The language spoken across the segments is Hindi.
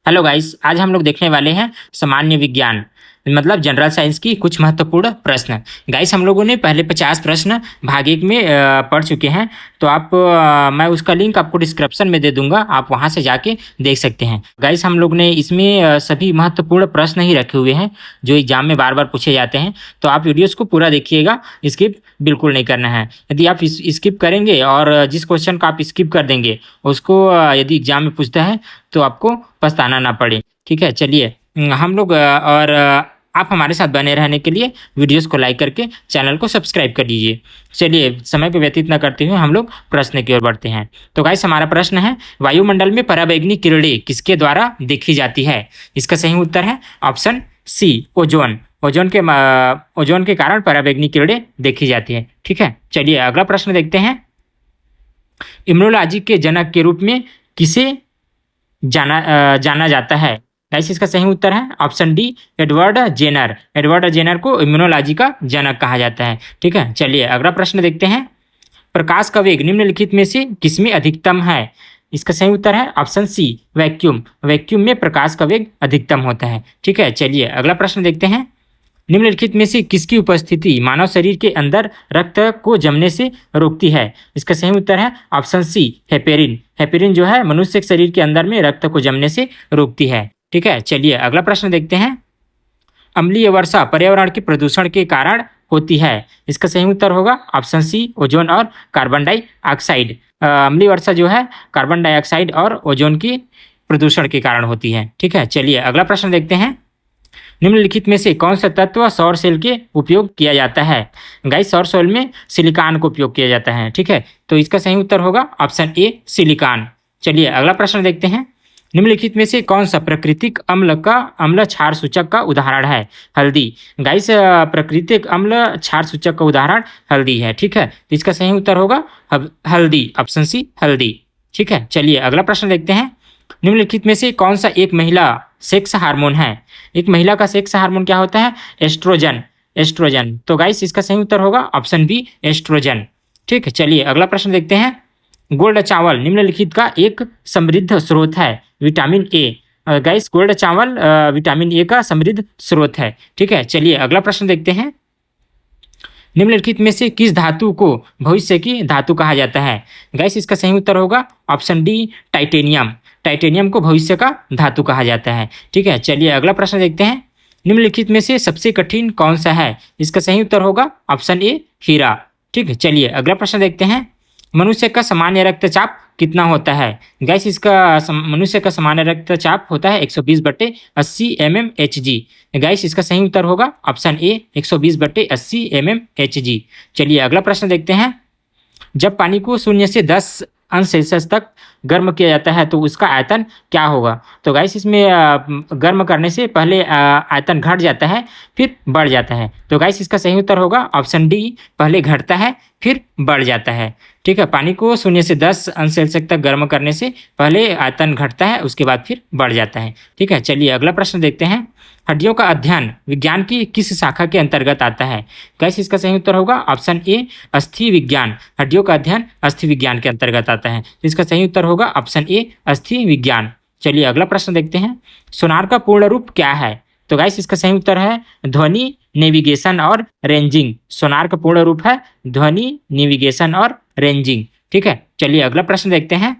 हेलो गाइस, आज हम लोग देखने वाले हैं सामान्य विज्ञान मतलब जनरल साइंस की कुछ महत्वपूर्ण प्रश्न। गाइस, हम लोगों ने पहले 50 प्रश्न भाग एक में पढ़ चुके हैं। तो मैं उसका लिंक आपको डिस्क्रिप्शन में दे दूंगा, आप वहां से जाके देख सकते हैं। गाइस, हम लोग ने इसमें सभी महत्वपूर्ण प्रश्न ही रखे हुए हैं जो एग्जाम में बार बार पूछे जाते हैं। तो आप वीडियोस को पूरा देखिएगा, स्किप बिल्कुल नहीं करना है। यदि आप स्किप करेंगे और जिस क्वेश्चन का आप स्किप कर देंगे उसको यदि एग्जाम में पूछता है तो आपको पछताना ना पड़े। ठीक है, चलिए हम लोग आप हमारे साथ बने रहने के लिए वीडियोस को लाइक करके चैनल को सब्सक्राइब कर लीजिए। चलिए, समय को व्यतीत न करते हुए हम लोग प्रश्न की ओर बढ़ते हैं। तो गाइस, हमारा प्रश्न है, वायुमंडल में पराबैंगनी किरणें किसके द्वारा देखी जाती है? इसका सही उत्तर है ऑप्शन सी, ओजोन। ओजोन के कारण पराबैंगनी किरणें देखी जाती है। ठीक है, चलिए अगला प्रश्न देखते हैं। इम्यूनोलॉजी के जनक के रूप में किसे जाना जाता है? गाइस, इसका सही उत्तर है option D, Edward Jenner. Edward Jenner को इम्यूनोलॉजी का जनक कहा जाता है। ठीक है, चलिए अगला प्रश्न देखते हैं। प्रकाश का वेग निम्नलिखित में से किसमें अधिकतम है? इसका सही उत्तर है ऑप्शन सी, वैक्यूम। वैक्यूम में प्रकाश का वेग अधिकतम होता है। ठीक है, चलिए अगला प्रश्न देखते हैं। निम्नलिखित में से किसकी उपस्थिति मानव शरीर के अंदर रक्त को जमने से रोकती है? इसका सही उत्तर है ऑप्शन सी, हेपेरिन। हेपेरिन जो है मनुष्य के शरीर के अंदर में रक्त को जमने से रोकती है। ठीक है, चलिए अगला प्रश्न देखते हैं। अम्लीय वर्षा पर्यावरण के प्रदूषण के कारण होती है। इसका सही उत्तर होगा ऑप्शन सी, ओजोन और कार्बन डाइऑक्साइड। अम्लीय वर्षा जो है कार्बन डाइऑक्साइड और ओजोन की प्रदूषण के कारण होती है। ठीक है, चलिए अगला प्रश्न देखते हैं। निम्नलिखित में से कौन सा तत्व सौर सेल के उपयोग किया जाता है? गाइस, सौर सेल में सिलिकॉन का उपयोग किया जाता है। ठीक है, तो इसका सही उत्तर होगा ऑप्शन ए, सिलिकॉन। चलिए अगला प्रश्न देखते हैं। निम्नलिखित में से कौन सा प्राकृतिक अम्ल क्षार सूचक का उदाहरण है? हल्दी। गाइस, प्राकृतिक अम्ल क्षार सूचक का उदाहरण हल्दी है। ठीक है, तो इसका सही उत्तर होगा हल्दी, ऑप्शन सी, हल्दी। ठीक है, चलिए अगला प्रश्न देखते हैं। निम्नलिखित में से कौन सा एक महिला सेक्स हार्मोन है? एक महिला का सेक्स हार्मोन क्या होता है? एस्ट्रोजन। एस्ट्रोजन। तो गाइस, इसका सही उत्तर होगा ऑप्शन बी, एस्ट्रोजन। ठीक है, चलिए अगला प्रश्न देखते हैं। गोल्ड चावल निम्नलिखित का एक समृद्ध स्रोत है। Vitamin A. गाइस, गोल्ड चावल विटामिन ए का समृद्ध स्रोत है। ठीक है, चलिए अगला प्रश्न देखते हैं। निम्नलिखित में से किस धातु को भविष्य की धातु कहा जाता है? गाइस, इसका सही उत्तर होगा ऑप्शन डी, टाइटेनियम। टाइटेनियम को भविष्य का धातु कहा जाता है। ठीक है, चलिए अगला प्रश्न देखते हैं। निम्नलिखित में से सबसे कठिन कौन सा है? इसका सही उत्तर होगा ऑप्शन ए, हीरा। ठीक है, चलिए अगला प्रश्न देखते हैं। मनुष्य का सामान्य रक्तचाप कितना होता है? गैस, मनुष्य का सामान्य रक्तचाप होता है 120/80 mmHg। गैस, इसका सही उत्तर होगा ऑप्शन ए, 120/80 mmHg। चलिए अगला प्रश्न देखते हैं। जब पानी को 0 से 10 अंश सेल्सियस तक गर्म किया जाता है तो उसका आयतन क्या होगा? तो गाइस, इसमें गर्म करने से पहले आयतन घट जाता है फिर बढ़ जाता है। तो गाइस, इसका सही उत्तर होगा ऑप्शन डी, पहले घटता है फिर बढ़ जाता है। ठीक है, पानी को 0 से 10 अंश सेल्सियस तक गर्म करने से पहले आयतन घटता है, उसके बाद फिर बढ़ जाता है। ठीक है, चलिए अगला प्रश्न देखते हैं। हड्डियों का अध्ययन विज्ञान की किस शाखा के अंतर्गत आता है? गाइस, इसका सही उत्तर होगा ऑप्शन ए, अस्थि विज्ञान। हड्डियों का अध्ययन अस्थि विज्ञान के अंतर्गत आता है। इसका सही उत्तर होगा ऑप्शन ए, अस्थि विज्ञान। चलिए अगला प्रश्न देखते हैं। सोनार का पूर्ण रूप क्या है? तो गाइस, इसका सही उत्तर है ध्वनि, नेविगेशन और रेंजिंग। सोनार का पूर्ण रूप है ध्वनि, नेविगेशन और रेंजिंग। ठीक है, चलिए अगला प्रश्न देखते हैं।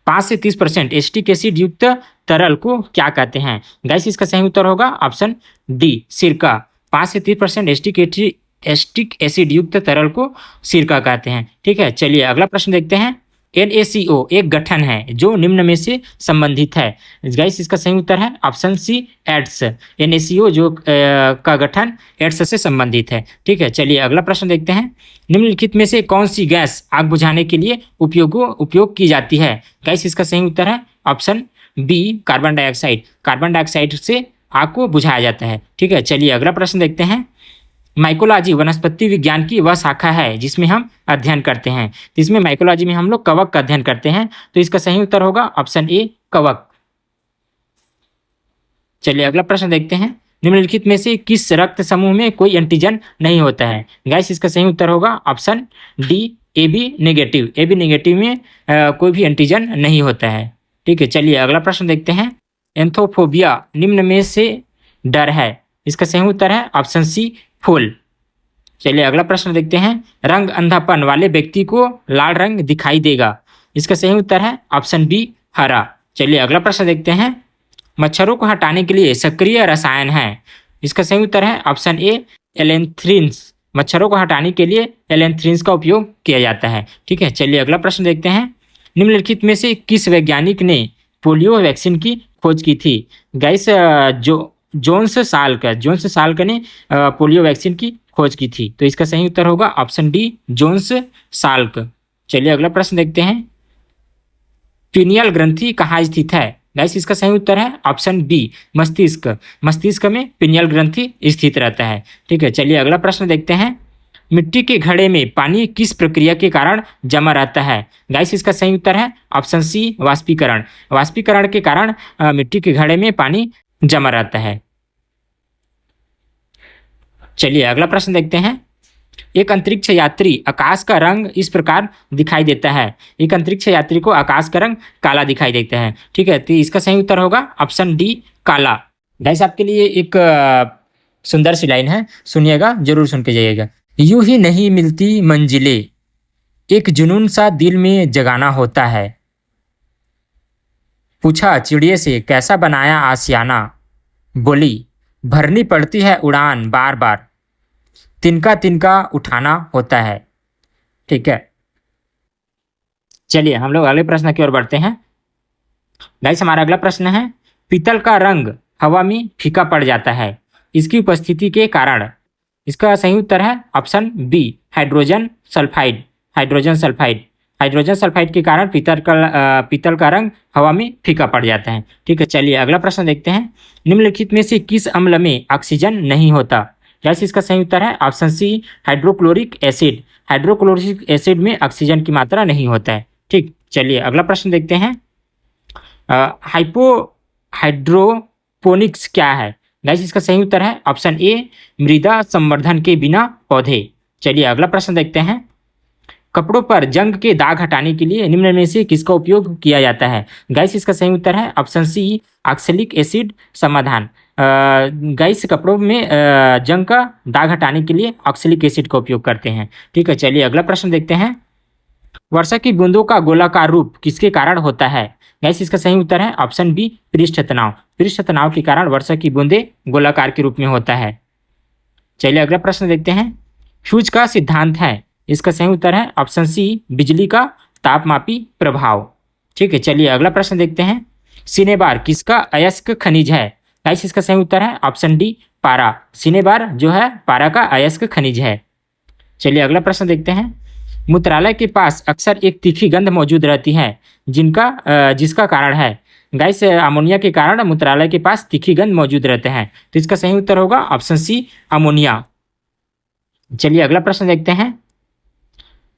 5 से 30% एस्टिक एसिड युक्त तरल को क्या कहते हैं? गाइस, इसका सही उत्तर होगा ऑप्शन डी, सिरका। 5 से 30% एस्टिक एसिड युक्त तरल को सिरका कहते हैं। ठीक है, चलिए अगला प्रश्न देखते हैं। NaCO एक गठन है जो निम्न में से संबंधित है। गाइस, इसका सही उत्तर है ऑप्शन सी, एड्स। NaCO जो का गठन एड्स से संबंधित है। ठीक है, चलिए अगला प्रश्न देखते हैं। निम्नलिखित में से कौन सी गैस आग बुझाने के लिए उपयोग की जाती है? गाइस, इसका सही उत्तर है option B, carbon dioxide. Carbon dioxide से आग को बुझाया जाता है। ठीक है, चलिए अगला प्रश्न देखते हैं। माइकोलॉजी वनस्पति विज्ञान की वह शाखा है जिसमें हम अध्ययन करते हैं। इसमें माइकोलॉजी में हम लोग कवक का अध्ययन करते हैं। तो इसका सही उत्तर होगा ऑप्शन ए, कवक। चलिए अगला प्रश्न देखते हैं। निम्नलिखित में से किस रक्त समूह में कोई एंटीजन नहीं होता है? गाइस, इसका सही उत्तर होगा option D, AB negative. AB negative में कोई भी एंटीजन नहीं होता है। ठीक है, चलिए अगला प्रश्न देखते हैं। एंथोफोबिया निम्न में से डर है, इसका सही उत्तर है ऑप्शन सी फूल। चलिए अगला प्रश्न देखते हैं। रंग अंधापन वाले व्यक्ति को लाल रंग दिखाई देगा, इसका सही उत्तर है ऑप्शन बी हरा। चलिए अगला प्रश्न देखते हैं। मच्छरों को हटाने के लिए सक्रिय रसायन है, इसका सही उत्तर है ऑप्शन ए एलेंथ्रिन्स। मच्छरों को हटाने के लिए एलेंथ्रिन्स का उपयोग किया जाता है। ठीक है, चलिए अगला प्रश्न देखते हैं। निम्नलिखित में से किस वैज्ञानिक ने पोलियो वैक्सीन की खोज की थी? गाइस जोन्स साल्क ने पोलियो वैक्सीन की खोज की थी, तो इसका सही उत्तर होगा ऑप्शन डी जोन्स साल्क। चलिए अगला प्रश्न देखते हैं। पीनियल ग्रंथि कहाँ स्थित है? गाइस इसका सही उत्तर है ऑप्शन बी मस्तिष्क में पीनियल ग्रंथि स्थित रहता है। ठीक है, चलिए अगला प्रश्न देखते हैं। मिट्टी के घड़े में पानी किस प्रक्रिया के कारण जमा रहता है? गाइस इसका सही उत्तर है ऑप्शन सी वाष्पीकरण के कारण मिट्टी के घड़े में पानी जमा रहता है। चलिए अगला प्रश्न देखते हैं। एक अंतरिक्ष यात्री आकाश का रंग इस प्रकार दिखाई देता है। एक अंतरिक्ष यात्री को आकाश का रंग काला दिखाई देता है। ठीक है, तो इसका सही उत्तर होगा ऑप्शन डी काला। गाइस आपके लिए एक सुंदर सी लाइन है, सुनिएगा, जरूर सुन के जाइएगा। यूं ही नहीं मिलती मंजिलें, एक जुनून सा दिल में जगाना होता है। पूछा चिड़िए से कैसा बनाया आशियाना, बोली भरनी पड़ती है उड़ान बार बार, तिनका तिनका उठाना होता है। ठीक है, चलिए हम लोग अगले प्रश्न की ओर बढ़ते हैं। गाइस हमारा अगला प्रश्न है। पीतल का रंग हवा में फीका पड़ जाता है, इसकी उपस्थिति के कारण? इसका सही उत्तर है ऑप्शन बी हाइड्रोजन सल्फाइड के कारण पीतल का रंग हवा में फीका पड़ जाता है। ठीक है, चलिए अगला प्रश्न देखते हैं। निम्नलिखित में से किस अम्ल में ऑक्सीजन नहीं होता? जैसे इसका सही उत्तर है ऑप्शन सी हाइड्रोक्लोरिक एसिड में ऑक्सीजन की मात्रा नहीं होता है। ठीक, चलिए अगला प्रश्न देखते हैं। हाइड्रोपोनिक्स क्या है? गाइस इसका सही उत्तर है ऑप्शन ए मृदा संवर्धन के बिना पौधे। चलिए अगला प्रश्न देखते हैं। कपड़ों पर जंग के दाग हटाने के लिए निम्न में से किसका उपयोग किया जाता है? गाइस इसका सही उत्तर है ऑप्शन सी ऑक्सैलिक एसिड समाधान। गाइस कपड़ों में जंग का दाग हटाने के लिए ऑक्सैलिक एसिड का उपयोग करते हैं। ठीक है, चलिए अगला प्रश्न देखते हैं। वर्षा की बूंदों का गोलाकार रूप किसके कारण होता है? गाइस इसका सही उत्तर है ऑप्शन बी पृष्ठ तनाव के कारण वर्षा की बूंदें गोलाकार के रूप में होता है। चलिए अगला प्रश्न देखते हैं। ह्यूज का सिद्धांत है, इसका सही उत्तर है ऑप्शन सी बिजली का तापमापी प्रभाव। ठीक है, चलिए अगला प्रश्न देखते हैं। सिनेबार किसका अयस्क खनिज है? गाइस इसका सही उत्तर है ऑप्शन डी पारा। सिनेबार जो है पारा का अयस्क खनिज है। चलिए अगला प्रश्न देखते हैं। मूत्रालय के पास अक्सर एक तीखी गंध मौजूद रहती है, जिसका कारण है? गाइस अमोनिया के कारण मूत्रालय के पास तीखी गंध मौजूद रहते हैं, तो इसका सही उत्तर होगा ऑप्शन सी अमोनिया। चलिए अगला प्रश्न देखते हैं।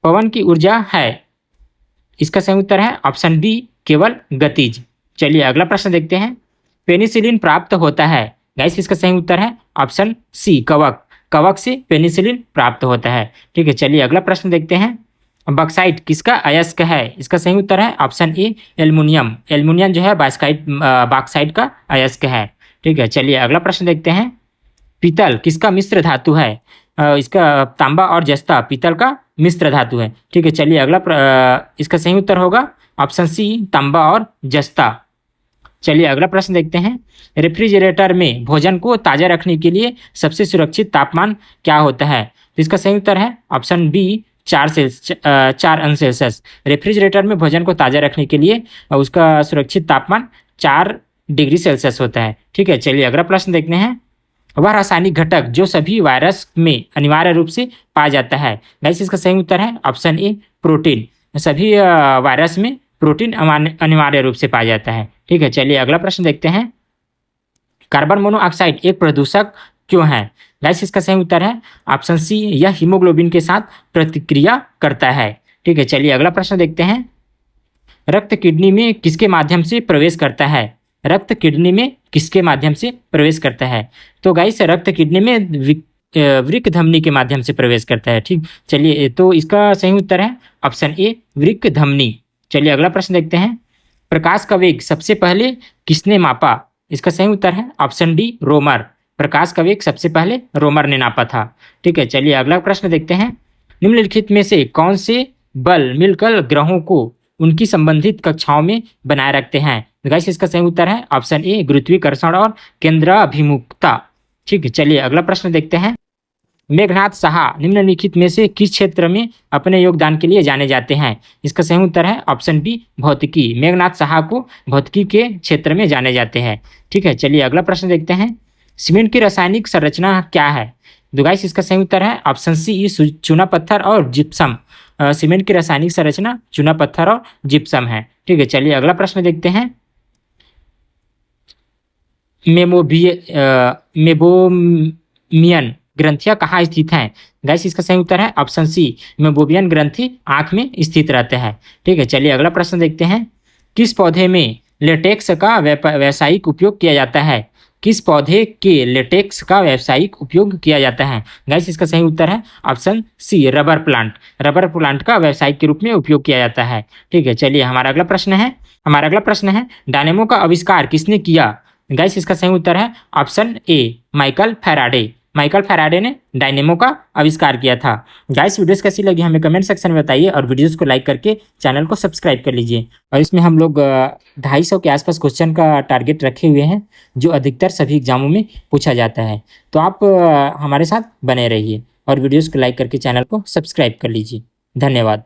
पवन की ऊर्जा है, इसका सही उत्तर है ऑप्शन बी केवल गतिज। चलिए अगला प्रश्न देखते हैं। पेनिसिलिन प्राप्त होता है, गाइस इसका सही उत्तर है ऑप्शन सी कवक से पेनिसिलिन प्राप्त होता है। ठीक है, चलिए अगला प्रश्न देखते हैं। बॉक्साइट किसका अयस्क है? इसका सही उत्तर है ऑप्शन ए एल्युमिनियम जो है बॉक्साइट का अयस्क है। ठीक है, चलिए अगला प्रश्न देखते हैं। पीतल किसका मिश्र धातु है? इसका तांबा और जस्ता पीतल का मिश्र धातु है। ठीक है, चलिए इसका सही उत्तर होगा ऑप्शन सी तांबा और जस्ता। चलिए अगला प्रश्न देखते हैं। रेफ्रिजरेटर में भोजन को ताज़ा रखने के लिए सबसे सुरक्षित तापमान क्या होता है? तो इसका सही उत्तर है ऑप्शन बी 4 अंश सेल्सियस। रेफ्रिजरेटर में भोजन को ताज़ा रखने के लिए उसका सुरक्षित तापमान 4 डिग्री सेल्सियस होता है। ठीक है, चलिए अगला प्रश्न देखते हैं। वह रासायनिक घटक जो सभी वायरस में अनिवार्य रूप से पाया जाता है? गाइस इसका सही उत्तर है ऑप्शन ए प्रोटीन। सभी वायरस में प्रोटीन अनिवार्य रूप से पाया जाता है। ठीक है, चलिए अगला प्रश्न देखते हैं। कार्बन मोनोऑक्साइड एक प्रदूषक क्यों है? गाइस इसका सही उत्तर है ऑप्शन सी यह हीमोग्लोबिन के साथ प्रतिक्रिया करता है। ठीक है, चलिए अगला प्रश्न देखते हैं। रक्त किडनी में किसके माध्यम से प्रवेश करता है? रक्त किडनी में किसके माध्यम से प्रवेश करता है? तो गाइस रक्त किडनी में वृक्क धमनी के माध्यम से प्रवेश करता है। ठीक, चलिए तो इसका सही उत्तर है ऑप्शन ए वृक्क धमनी। चलिए अगला प्रश्न देखते हैं। प्रकाश का वेग सबसे पहले किसने मापा? इसका सही उत्तर है ऑप्शन डी रोमर। प्रकाश का वेग सबसे पहले रोमर ने नापा था। ठीक है, चलिए अगला प्रश्न देखते हैं। निम्नलिखित में से कौन से बल मिलकर ग्रहों को उनकी संबंधित कक्षाओं में बनाए रखते हैं? गाइस इसका सही उत्तर है ऑप्शन ए गुरुत्वाकर्षण और केंद्राभिमुखता। ठीक है, चलिए अगला प्रश्न देखते हैं। मेघनाथ साहा निम्नलिखित में से किस क्षेत्र में अपने योगदान के लिए जाने जाते हैं? इसका सही उत्तर है ऑप्शन बी भौतिकी। मेघनाथ साहा को भौतिकी के क्षेत्र में जाने जाते हैं। ठीक है, चलिए अगला प्रश्न देखते हैं। सीमेंट की रासायनिक संरचना क्या है? तो गाइस इसका सही उत्तर है ऑप्शन सी चूना पत्थर और जिप्सम। सीमेंट की रासायनिक संरचना चूना पत्थर और जिप्सम है। ठीक है, चलिए अगला प्रश्न देखते हैं। मेबोमियन ग्रंथियां कहाँ स्थित हैं? गाइस इसका सही उत्तर है ऑप्शन सी मेबोमियन ग्रंथि आंख में स्थित रहते हैं। ठीक है, चलिए अगला प्रश्न देखते हैं। किस पौधे में लेटेक्स का व्यावसायिक उपयोग किया जाता है? किस पौधे के लेटेक्स का व्यावसायिक उपयोग किया जाता है? गाइस इसका सही उत्तर है option C rubber plant. Rubber plant का व्यावसायिक के रूप में उपयोग किया जाता है। ठीक है, चलिए हमारा अगला प्रश्न है डायनेमो का आविष्कार किसने किया? गाइस इसका सही उत्तर है option A Michael Faraday. Michael Faraday ने डायनेमो का आविष्कार किया था। गाइस वीडियोस कैसी लगी हमें कमेंट सेक्शन में बताइए और वीडियोस को लाइक करके चैनल को सब्सक्राइब कर लीजिए। और इसमें हम लोग 250 के आसपास क्वेश्चन का टारगेट रखे हुए हैं जो अधिकतर सभी एग्जामों में पूछा जाता है। तो आप हमारे साथ बने रहिए और वीडियोस को लाइक करके चैनल को सब्सक्राइब कर लीजिए। धन्यवाद।